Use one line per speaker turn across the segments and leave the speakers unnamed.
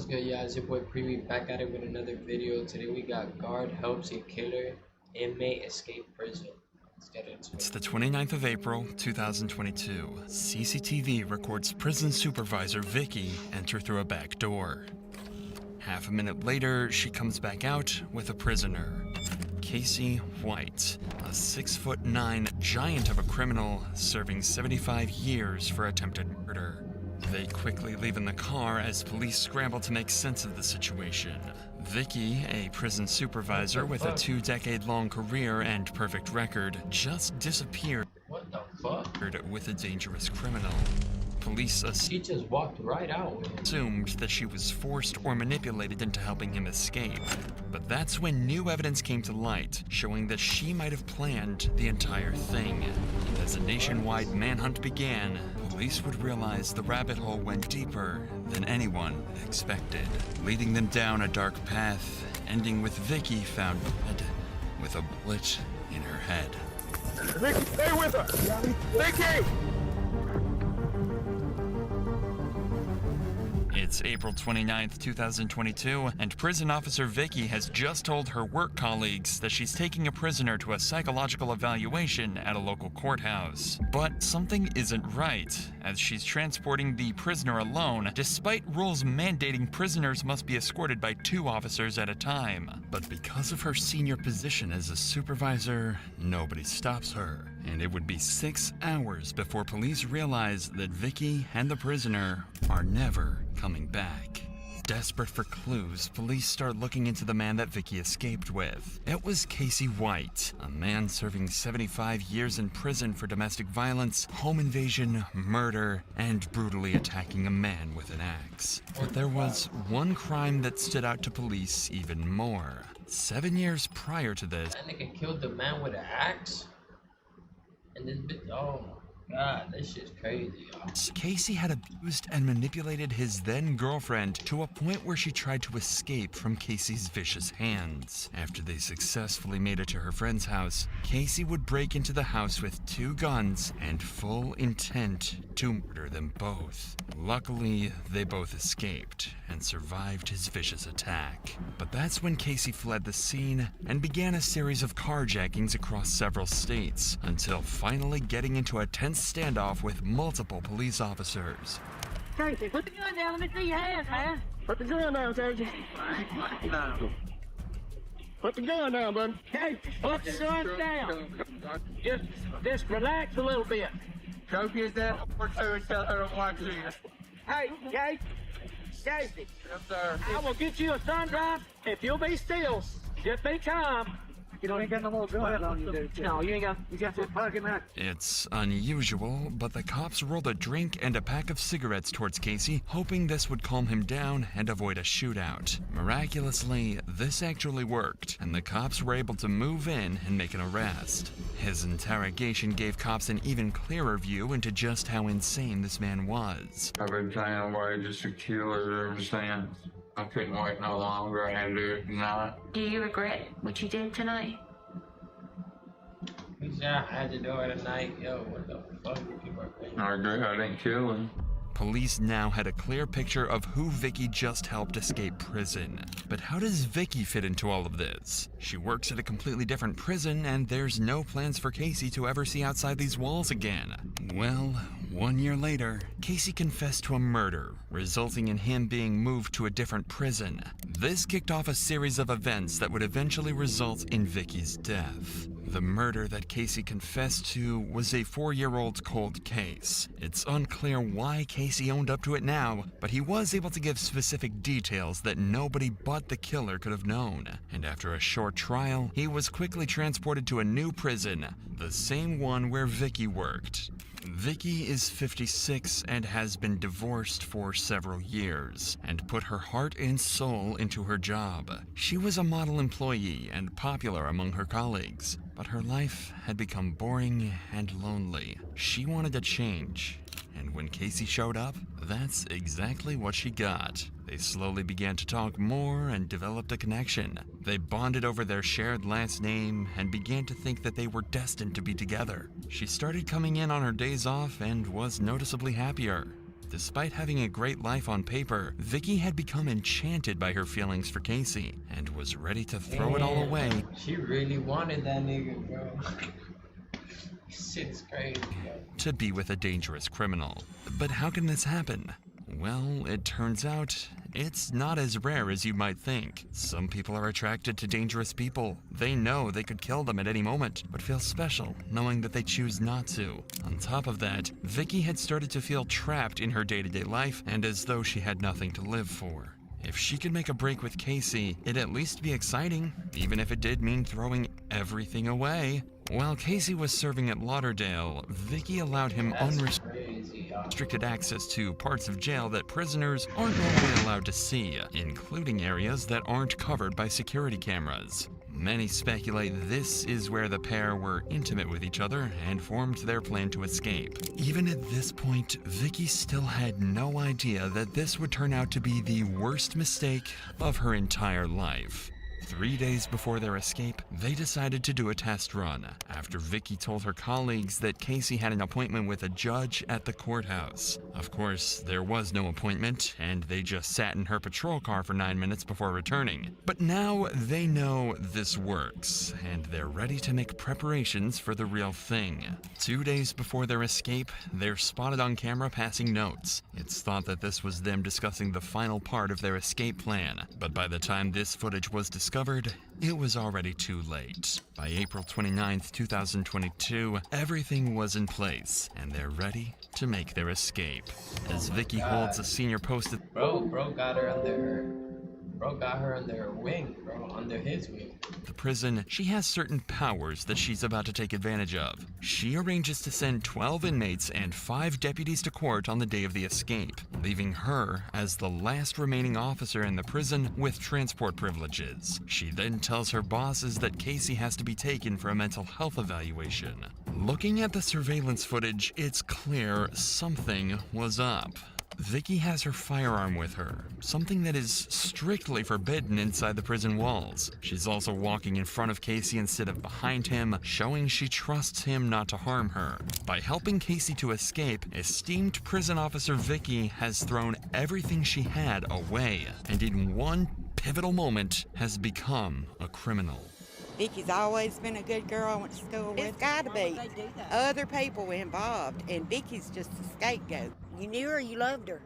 What's good, y'all? It's your boy Preview back at it with another video. Today we got guard helps a killer inmate escape prison. Let's get into it.
It's the 29th of April, 2022. CCTV records prison supervisor Vicky enter through a back door. Half a minute later, she comes back out with a prisoner. Casey White, a 6'9" giant of a criminal serving 75 years for attempted murder. They quickly leave in the car as police scramble to make sense of the situation. Vicky, a prison supervisor with a 2-decade-long career and perfect record, just disappeared
What the fuck?
with a dangerous criminal. Police
He just walked right out with him.
assumed that she was forced or manipulated into helping him escape. But that's when new evidence came to light, showing that she might have planned the entire thing. As a nationwide manhunt began, police would realize the rabbit hole went deeper than anyone expected, leading them down a dark path, ending with Vicky found dead with a bullet in her head.
Vicky, stay with her! Vicky!
It's April 29th, 2022, and prison officer Vicky has just told her work colleagues that she's taking a prisoner to a psychological evaluation at a local courthouse. But something isn't right, as she's transporting the prisoner alone, despite rules mandating prisoners must be escorted by 2 officers at a time. But because of her senior position as a supervisor, nobody stops her, and it would be 6 hours before police realize that Vicky and the prisoner are never coming back. Desperate for clues, police start looking into the man that Vicky escaped with. It was Casey White, a man serving 75 years in prison for domestic violence, home invasion, murder, and brutally attacking a man with an axe. But there was one crime that stood out to police even more. 7 years prior to this,
That nigga killed the man with an axe? And this bitch, oh my god, this shit's crazy, y'all.
Casey had abused and manipulated his then-girlfriend to a point where she tried to escape from Casey's vicious hands. After they successfully made it to her friend's house, Casey would break into the house with 2 guns and full intent to murder them both. Luckily, they both escaped and survived his vicious attack. But that's when Casey fled the scene and began a series of carjackings across several states, until finally getting into a tense standoff with multiple police officers.
Casey, put the gun down. Let me see your hands, man.
Put the gun down, Casey. Put the gun down, bud.
Casey, put the gun down. Just relax a little bit.
Go get that or two and tell her to watch you.
Hey, Casey,
Yes, sir.
I will get you a sun drop if you'll be still. Just be calm.
You ain't got no more gun on you, dude.
No, you ain't got. You got to pocket that.
It's unusual, but the cops rolled a drink and a pack of cigarettes towards Casey, hoping this would calm him down and avoid a shootout. Miraculously, this actually worked, and the cops were able to move in and make an arrest. His interrogation gave cops an even clearer view into just how insane this man was.
I've been trying to wait just to kill her ever since. I couldn't wait no longer. I had to do it tonight.
Do you regret what you did tonight?
He said I had to do it tonight. Yo, what the fuck? People are crazy.
I regret I didn't kill him.
Police now had a clear picture of who Vicky just helped escape prison. But how does Vicky fit into all of this? She works at a completely different prison, and there's no plans for Casey to ever see outside these walls again. Well, 1 year later, Casey confessed to a murder, resulting in him being moved to a different prison. This kicked off a series of events that would eventually result in Vicky's death. The murder that Casey confessed to was a 4-year-old cold case. It's unclear why Casey owned up to it now, but he was able to give specific details that nobody but the killer could have known. And after a short trial, he was quickly transported to a new prison, the same one where Vicky worked. Vicky is 56 and has been divorced for several years and put her heart and soul into her job. She was a model employee and popular among her colleagues, but her life had become boring and lonely. She wanted to change, and when Casey showed up, that's exactly what she got. They slowly began to talk more and developed a connection. They bonded over their shared last name and began to think that they were destined to be together. She started coming in on her days off and was noticeably happier. Despite having a great life on paper, Vicky had become enchanted by her feelings for Casey and was ready to throw it all away.
She really wanted that nigga, bro. Shit's crazy, bro.
To be with a dangerous criminal. But how can this happen? Well, it turns out it's not as rare as you might think. Some people are attracted to dangerous people. They know they could kill them at any moment, but feel special knowing that they choose not to. On top of that, Vicky had started to feel trapped in her day-to-day life and as though she had nothing to live for. If she could make a break with Casey, it'd at least be exciting, even if it did mean throwing everything away. While Casey was serving at Lauderdale, Vicky allowed him unrestricted access to parts of jail that prisoners aren't normally allowed to see, including areas that aren't covered by security cameras. Many speculate this is where the pair were intimate with each other and formed their plan to escape. Even at this point, Vicky still had no idea that this would turn out to be the worst mistake of her entire life. 3 days before their escape, they decided to do a test run after Vicky told her colleagues that Casey had an appointment with a judge at the courthouse. Of course, there was no appointment, and they just sat in her patrol car for 9 minutes before returning. But now they know this works, and they're ready to make preparations for the real thing. 2 days before their escape, they're spotted on camera passing notes. It's thought that this was them discussing the final part of their escape plan, but by the time this footage was discovered, it was already too late. By April 29, 2022, everything was in place, and they're ready to make their escape. As Vicky holds a senior post at
Bro got her under her wing, bro, under his wing.
the prison, she has certain powers that she's about to take advantage of. She arranges to send 12 inmates and 5 deputies to court on the day of the escape, leaving her as the last remaining officer in the prison with transport privileges. She then tells her bosses that Casey has to be taken for a mental health evaluation. Looking at the surveillance footage, it's clear something was up. Vicky has her firearm with her, something that is strictly forbidden inside the prison walls. She's also walking in front of Casey instead of behind him, showing she trusts him not to harm her. By helping Casey to escape, esteemed prison officer Vicky has thrown everything she had away, and in one pivotal moment has become a criminal.
Vicky's always been a good girl I went to school with. It's got to be other people involved, and Vicky's just a scapegoat. You knew her, you loved her.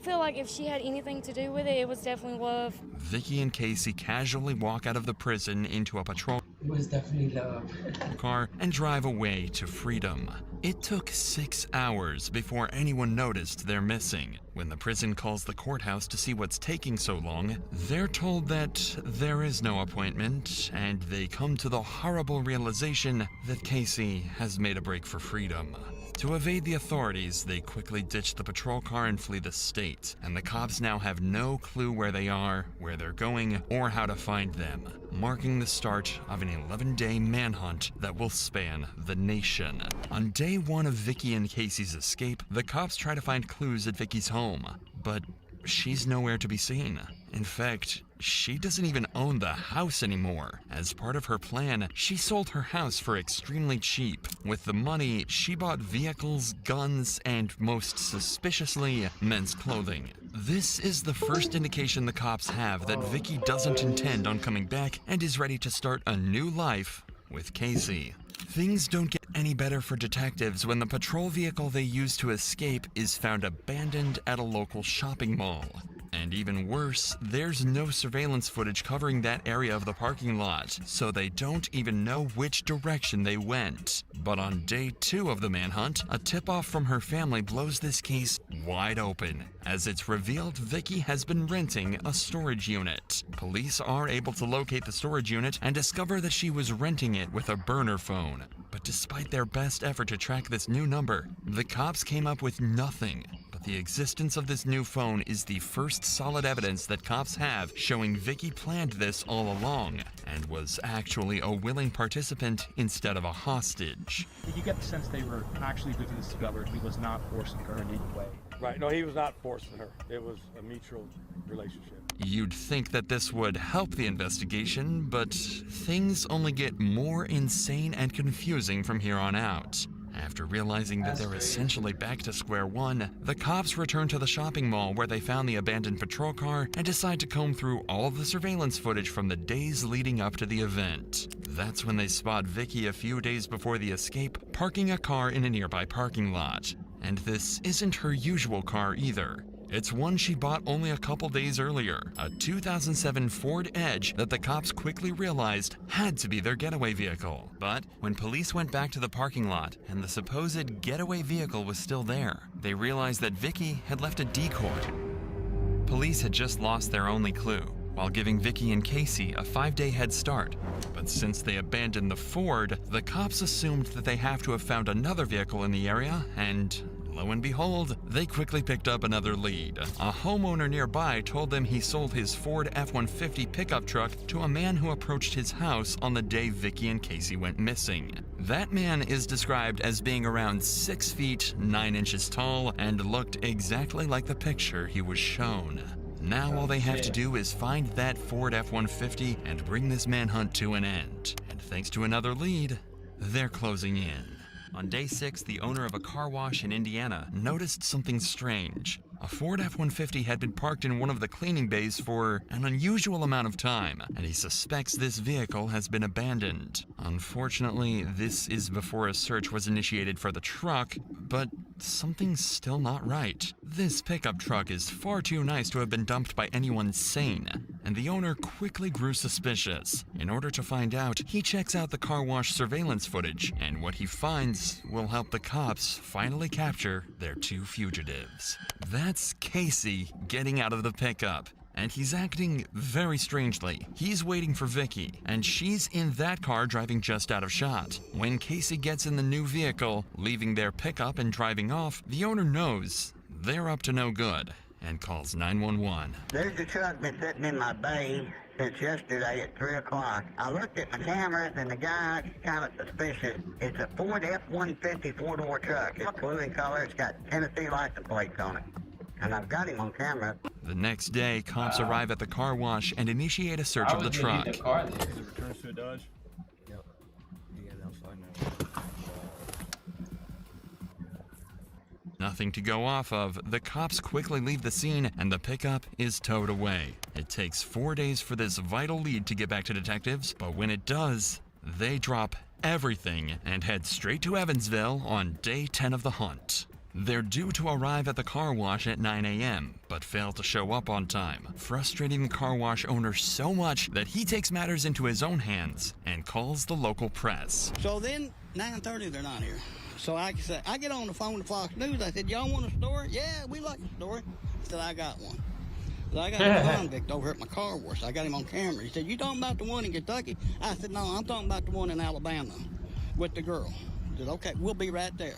I feel like if she had anything to do with it, it was definitely love.
Vicky and Casey casually walk out of the prison into a patrol
It was definitely love.
car and drive away to freedom. It took 6 hours before anyone noticed they're missing. When the prison calls the courthouse to see what's taking so long, they're told that there is no appointment, and they come to the horrible realization that Casey has made a break for freedom. To evade the authorities, they quickly ditch the patrol car and flee the state, and the cops now have no clue where they are, where they're going, or how to find them, marking the start of an 11-day manhunt that will span the nation. On day 1 of Vicky and Casey's escape, the cops try to find clues at Vicky's home, but she's nowhere to be seen. In fact, she doesn't even own the house anymore. As part of her plan, she sold her house for extremely cheap. With the money, she bought vehicles, guns, and most suspiciously, men's clothing. This is the first indication the cops have that Vicky doesn't intend on coming back and is ready to start a new life with Casey. Things don't get any better for detectives when the patrol vehicle they use to escape is found abandoned at a local shopping mall. And even worse, there's no surveillance footage covering that area of the parking lot, so they don't even know which direction they went. But on day 2 of the manhunt, a tip-off from her family blows this case wide open, as it's revealed Vicky has been renting a storage unit. Police are able to locate the storage unit and discover that she was renting it with a burner phone. But despite their best effort to track this new number, the cops came up with nothing. The existence of this new phone is the first solid evidence that cops have showing Vicky planned this all along and was actually a willing participant instead of a hostage.
Did you get the sense they were actually doing this together? He was not forcing her in any way.
Right, no, he was not forcing her. It was a mutual relationship.
You'd think that this would help the investigation, but things only get more insane and confusing from here on out. After realizing that
That's
they're
crazy.
essentially back to square one, the cops return to the shopping mall where they found the abandoned patrol car and decide to comb through all of the surveillance footage from the days leading up to the event. That's when they spot Vicky a few days before the escape, parking a car in a nearby parking lot. And this isn't her usual car either. It's one she bought only a couple days earlier, a 2007 Ford Edge that the cops quickly realized had to be their getaway vehicle. But when police went back to the parking lot and the supposed getaway vehicle was still there, they realized that Vicky had left a decoy. Police had just lost their only clue, while giving Vicky and Casey a 5-day head start. But since they abandoned the Ford, the cops assumed that they have to have found another vehicle in the area, and lo and behold, they quickly picked up another lead. A homeowner nearby told them he sold his Ford F-150 pickup truck to a man who approached his house on the day Vicky and Casey went missing. That man is described as being around 6 feet 9 inches tall and looked exactly like the picture he was shown. Now all they have to do is find that Ford F-150 and bring this manhunt to an end. And thanks to another lead, they're closing in. On day 6, the owner of a car wash in Indiana noticed something strange. A Ford F-150 had been parked in one of the cleaning bays for an unusual amount of time, and he suspects this vehicle has been abandoned. Unfortunately, this is before a search was initiated for the truck, but something's still not right. This pickup truck is far too nice to have been dumped by anyone sane, and the owner quickly grew suspicious. In order to find out, he checks out the car wash surveillance footage, and what he finds will help the cops finally capture their 2 fugitives. That's Casey getting out of the pickup, and he's acting very strangely. He's waiting for Vicky, and she's in that car driving just out of shot. When Casey gets in the new vehicle, leaving their pickup and driving off, the owner knows they're up to no good and calls 911.
There's a truck been sitting in my bay since yesterday at 3 o'clock. I looked at my cameras and the guy's kind of suspicious. It's a Ford F-150 four-door truck. It's blue in color. It's got Tennessee license plates on it. And I've got him on camera.
The next day, cops arrive at the car wash and initiate a search of the truck.
Is it returns to a Dodge? Yep. Yeah, outside now.
Nothing to go off of, the cops quickly leave the scene and the pickup is towed away. It takes 4 days for this vital lead to get back to detectives, but when it does, they drop everything and head straight to Evansville on day 10 of the hunt. They're due to arrive at the car wash at 9 a.m., but fail to show up on time, frustrating the car wash owner so much that he takes matters into his own hands and calls the local press.
So then, 9:30, they're not here. So I get on the phone to Fox News. I said, y'all want a story? Yeah, we like a story. I said, I got one. So I got a convict over at my car wash. I got him on camera. He said, you talking about the one in Kentucky? I said, no, I'm talking about the one in Alabama with the girl. He said, okay, we'll be right there.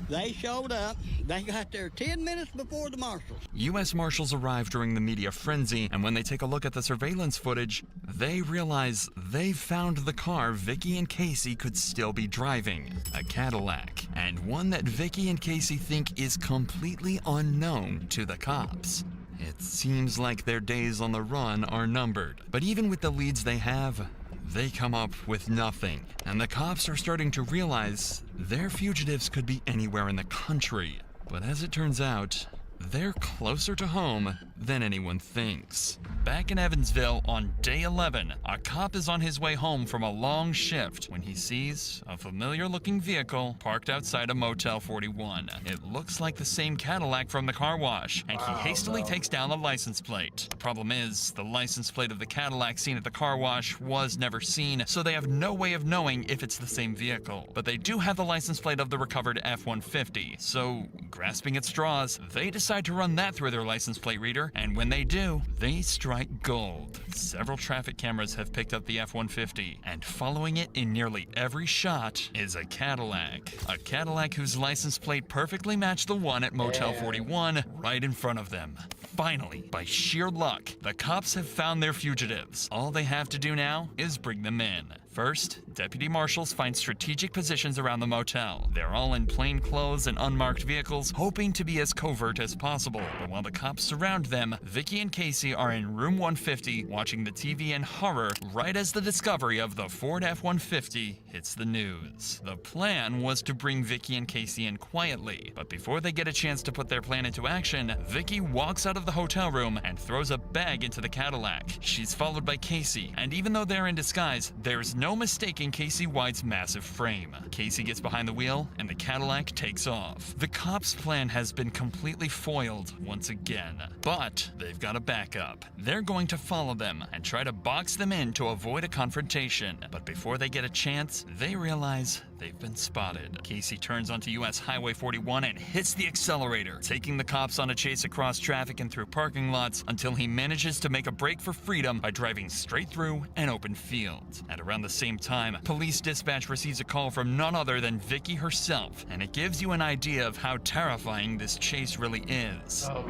They showed up. They got there 10 minutes before the marshals.
U.S. Marshals arrive during the media frenzy, and when they take a look at the surveillance footage, they realize they found the car Vicky and Casey could still be driving, a Cadillac, and one that Vicky and Casey think is completely unknown to the cops. It seems like their days on the run are numbered, but even with the leads they have, they come up with nothing, and the cops are starting to realize their fugitives could be anywhere in the country. But as it turns out, they're closer to home than anyone thinks. Back in Evansville on day 11, a cop is on his way home from a long shift when he sees a familiar-looking vehicle parked outside a Motel 41. It looks like the same Cadillac from the car wash, and he hastily takes down the license plate. The problem is, the license plate of the Cadillac seen at the car wash was never seen, so they have no way of knowing if it's the same vehicle. But they do have the license plate of the recovered F-150, so grasping at straws, they decide to run that through their license plate reader, and when they do, they strike gold. Several traffic cameras have picked up the F-150, and following it in nearly every shot is a Cadillac. A Cadillac whose license plate perfectly matched the one at Motel 41 right in front of them. Finally, by sheer luck, the cops have found their fugitives. All they have to do now is bring them in. First, deputy marshals find strategic positions around the motel. They're all in plain clothes and unmarked vehicles, hoping to be as covert as possible. But while the cops surround them, Vicky and Casey are in room 150 watching the TV in horror right as the discovery of the Ford F-150 hits the news. The plan was to bring Vicky and Casey in quietly, but before they get a chance to put their plan into action, Vicky walks out of the hotel room and throws a bag into the Cadillac. She's followed by Casey, and even though they're in disguise, there's no mistaking Casey White's massive frame. Casey gets behind the wheel, and the Cadillac takes off. The cops' plan has been completely foiled once again, but they've got a backup. They're going to follow them and try to box them in to avoid a confrontation, but before they get a chance, they realize they've been spotted. Casey turns onto US Highway 41 and hits the accelerator, taking the cops on a chase across traffic and through parking lots until he manages to make a break for freedom by driving straight through an open field. At around the same time, police dispatch receives a call from none other than Vicky herself, and it gives you an idea of how terrifying this chase really is.
Oh,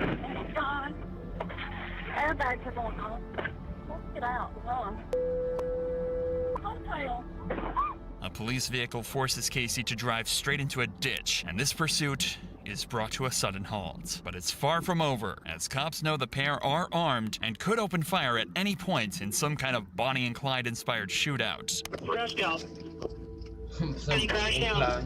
God. Airbags are going on. Let's get out. Run. Hotel.
A police vehicle forces Casey to drive straight into a ditch, and this pursuit is brought to a sudden halt. But it's far from over, as cops know the pair are armed and could open fire at any point in some kind of Bonnie and Clyde inspired shootout.
Crashed out. He crashed out.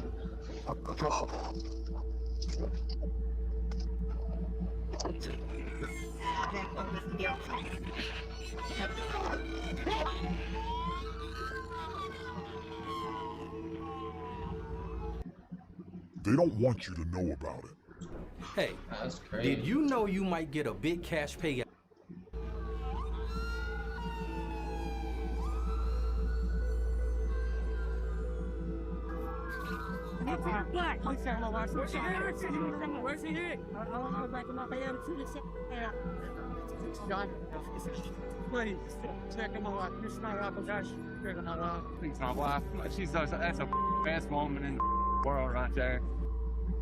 They don't want you to know about it.
Hey,
That's crazy.
did you know you might get a big cash payout?
Please, check him out. It's not out, guys. Please, my wife. That's a best woman in the world right there.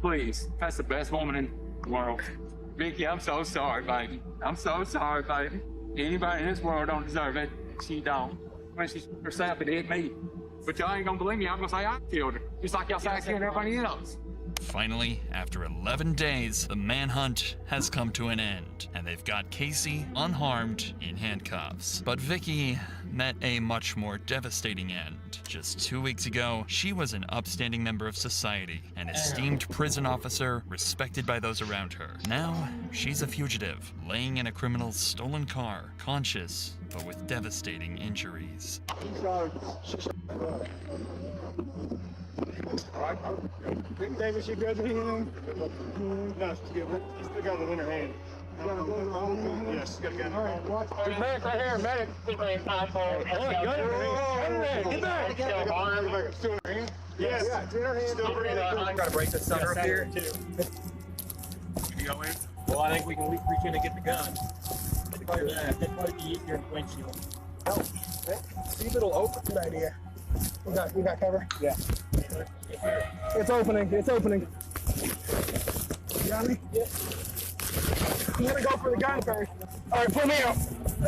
Please, that's the best woman in the world. Vicky, I'm so sorry, baby. I'm so sorry, baby. Anybody in this world don't deserve it. She don't. When she herself, it hit me. But y'all ain't gonna believe me. I'm gonna say I killed her. Just like y'all say I killed everybody else.
Finally, after 11 days, the manhunt has come to an end, and they've got Casey unharmed in handcuffs. But Vicky met a much more devastating end. Just 2 weeks ago, she was an upstanding member of society, an esteemed prison officer respected by those around her. Now, she's a fugitive, laying in a criminal's stolen car, conscious, but with devastating injuries.
David, she good? No, she's good. She's still got it in her hand. Yes, she's got it in her hand. There's medic right here, medic. Get back! Still in her hand? Yes, it's in her hand. Still breathing. I gotta break this sucker up here. You go in? Well, I think we can reach in and get the gun. That'd probably be easier in the windshield. Oh, see if it'll open. Good idea. We got cover? Yeah. It's opening. It's opening. You got me? Yeah. I'm gonna go for the gun first. All right, pull me out. All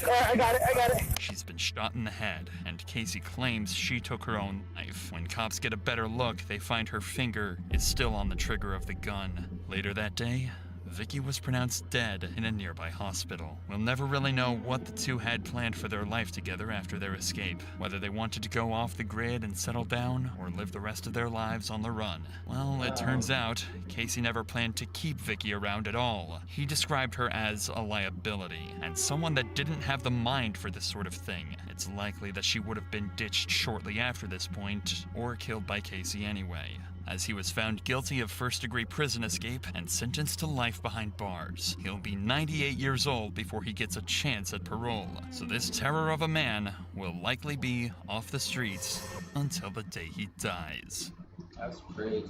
right, I got it.
She's been shot in the head, and Casey claims she took her own life. When cops get a better look, they find her finger is still on the trigger of the gun. Later that day, Vicky was pronounced dead in a nearby hospital. We'll never really know what the two had planned for their life together after their escape, whether they wanted to go off the grid and settle down or live the rest of their lives on the run. Well, it turns out Casey never planned to keep Vicky around at all. He described her as a liability and someone that didn't have the mind for this sort of thing. It's likely that she would have been ditched shortly after this point or killed by Casey anyway, as he was found guilty of first-degree prison escape and sentenced to life behind bars. He'll be 98 years old before he gets a chance at parole, so this terror of a man will likely be off the streets until the day he dies.
That's crazy.